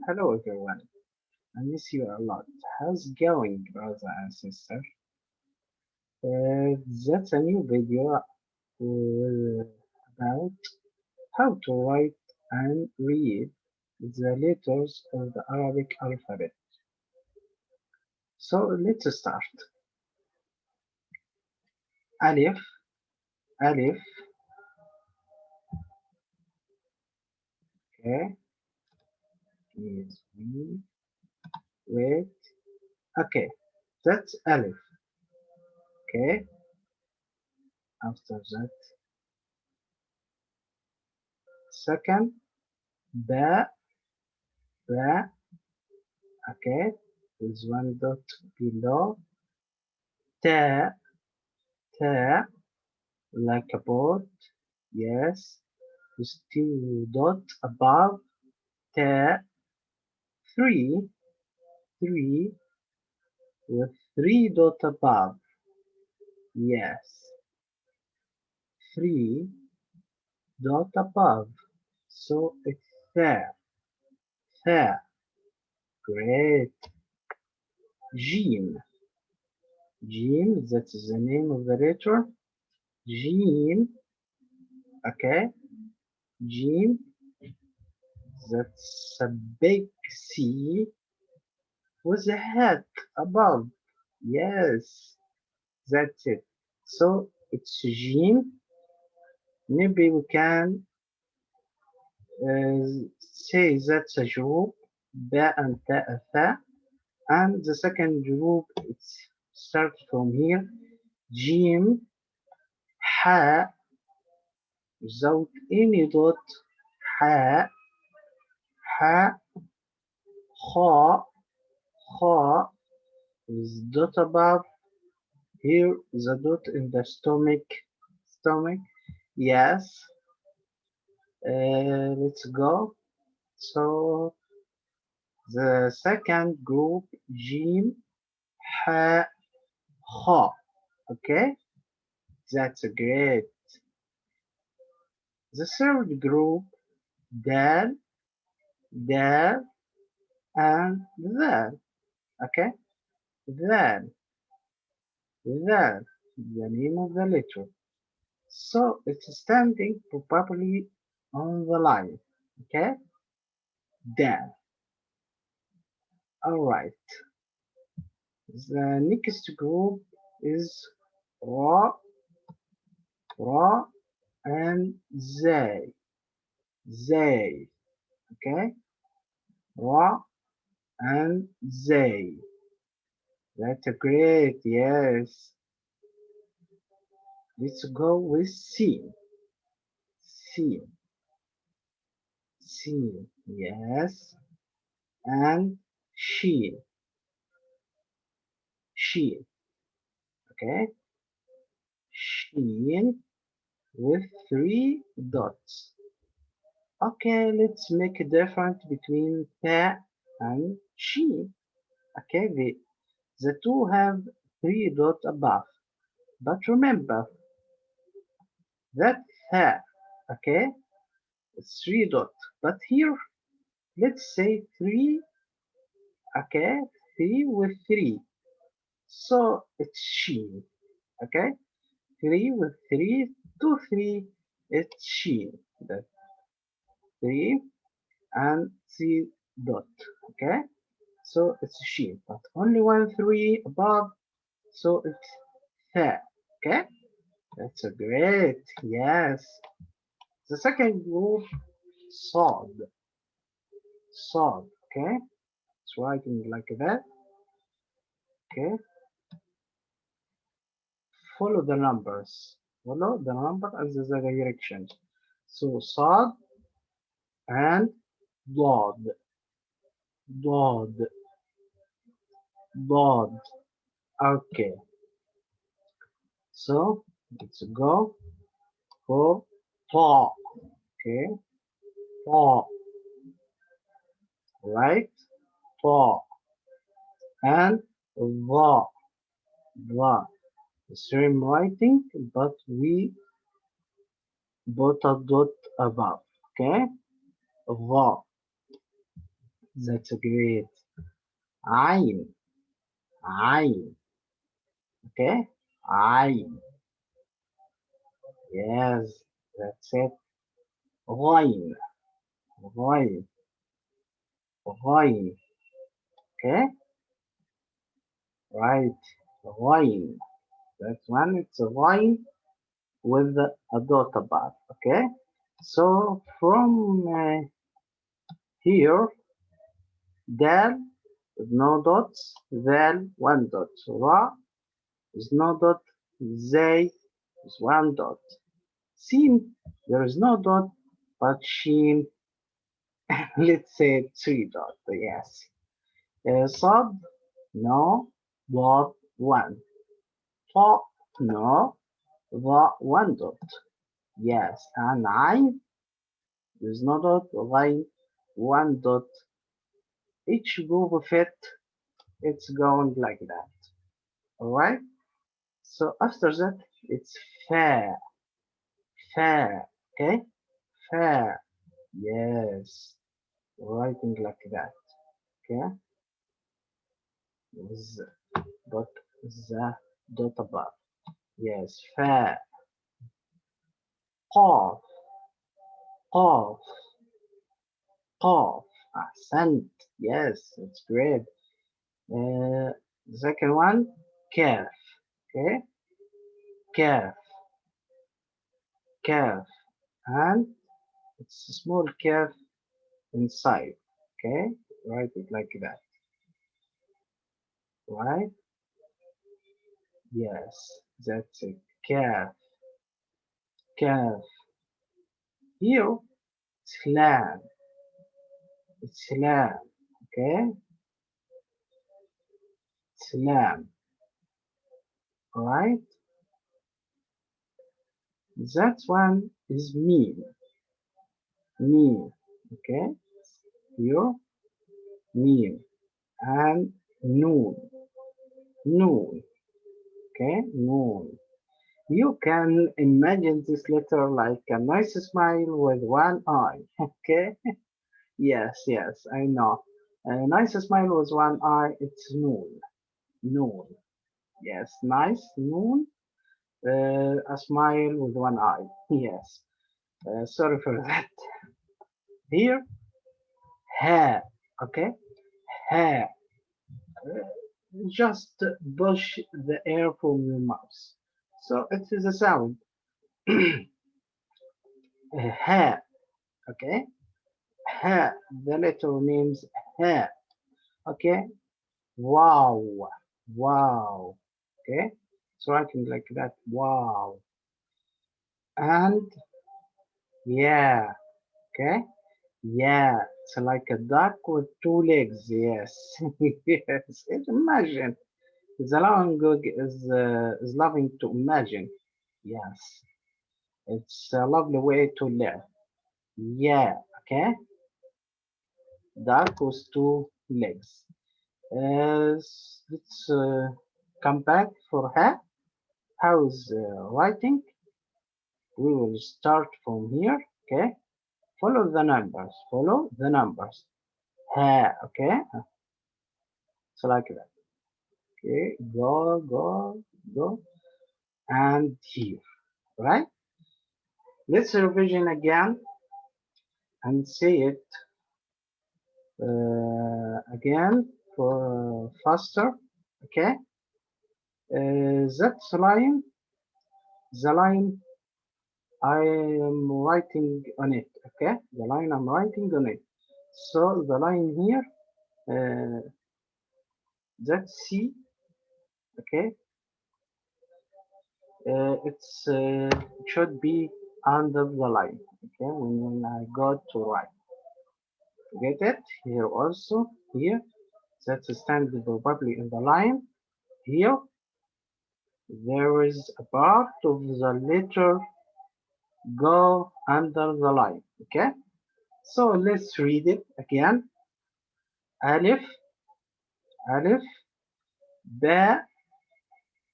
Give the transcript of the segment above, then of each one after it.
Hello everyone, I miss you a lot. How's it going, brother and sister? That's a new video about how to write and read the letters of the Arabic alphabet. So let's start. Alif, Alif, okay, is we, wait, okay, that's Alif, okay, after that, second, Ba, Ba, okay, with one dot below, Ta, Ta, like a boat, yes, with two dot above, Ta, three, three, with three dot above, yes, three dot above, so it's there, there, great, Jim, Jim, that is the name of the letter, Jim, okay, Jim, that's a big C with a hat above, yes, that's it. So it's Jim. Maybe we can say that's a group, ba and ta, tha, and the second group it's start from here. Jim, ha, without any dot, ha, ha, kha, kha, with dot above. Here the dot in the stomach. Yes. Let's go. So the second group, Jim, Ha, Ha. Okay, that's great. The third group, Dal, Dal, and Dal. Okay, Dal, Dal, the name of the letter. So it's standing probably on the line. Okay, Dal. All right. The next group is Ra, Ra, and Zay, okay? Ra and Zay. That's great, yes. Let's go with C, C, yes. And Sheen, okay? Sheen with three dots. Okay, let's make a difference between Ta and Sheen. Okay, the two have three dots above. But remember that tha, okay, it's three dot. But here, let's say three, okay, three with three. So it's she, okay, three with three, two, three, it's she. That three and three dot, okay. So it's she, but only one three above, so it's tha, okay. That's a great, yes. The second group, sod, sod, okay. It's writing like that, okay. Follow the numbers. Follow the number and the directions. So sad and dod, dod, dod. Okay. So let's go for ta. Okay. Ta. Right. Ta. And va. Va. The same writing, but we put a dot above. Okay. Va. That's great. عين. عين. Okay. عين. Yes. That's it. غين. غين. غين. Okay. Right. غين. That's one. It's a غين with a dot above. Okay. So from here, dal with no dots, ذال one dot, ra is no dot, zay is one dot, sin there is no dot, but sheen let's say three dots. Yes. Sad no, dot one, ta no, the one dot. Yes, and ayn there is no dot, ghayn one dot. Each group of it's going like that. Alright? So after that, it's fa, fa, okay? Fa, yes, writing like that, okay? Z, dot, the, dot above, yes, fa, qaf, qaf, qaf, ahsant, yes, it's great. The second one, kaf, okay? Kaf, kaf, and it's a small kaf inside, okay? Write it like that, right? Yes, that's it. Calf, calf. Here, it's lamb. It's lamb. Okay? It's lamb. Alright? That one is meal. Meal. Okay? Here, meal. And noon. Noon. Okay? Noon. You can imagine this letter like a nice smile with one eye. Okay? Yes, yes, I know. A nice smile with one eye, it's noon. Noon. Yes, nice. Noon. A smile with one eye. Yes. Sorry for that. Here, ha. Okay? Ha. Just push the air from your mouth. So it is a sound. Ha. Okay? Ha. The letter names ha. Okay? Wow. Wow. Okay? It's writing like that. Wow. And yeah. Okay? Yeah. It's like a duck with two legs. Yes. Yes. Imagine. The language is loving to imagine. Yes. It's a lovely way to live. Yeah. Okay? Duck with two legs. Let's come back for her. How's writing? We will start from here. Okay? Follow the numbers. Follow the numbers. Ha. Okay? So like that. Okay? Go, go, go. And here. Right? Let's revision again and say it again for faster. Okay? That line, the line I am writing on it. Okay? The line I'm writing on it. So the line here, that C. Okay? It should be under the line. Okay? When I go to write. Get it? Here also. Here. That's standing probably in the line. Here there is a part of the letter go under the line. Okay, so let's read it again. Alif, alif, ba,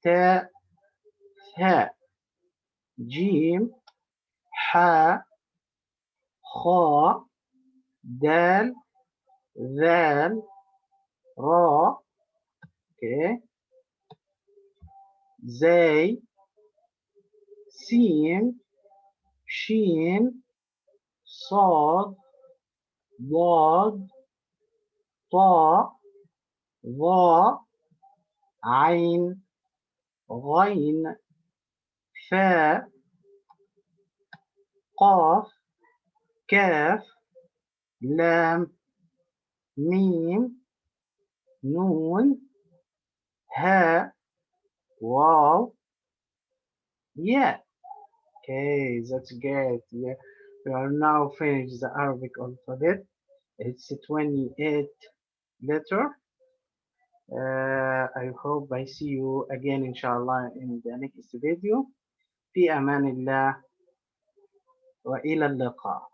ta, tha, jim, ha, kha, dal, ذال را. okay. زي سين شين صاد ضاد طاء ظاء عين غين فاء قاف كاف لام ميم نون هاء واو ياء. Okay, that's good. Yeah, we are now finished the Arabic alphabet. It's 28 letter. I hope I see you again inshallah in the next video. في أمان الله وإلى اللقاء.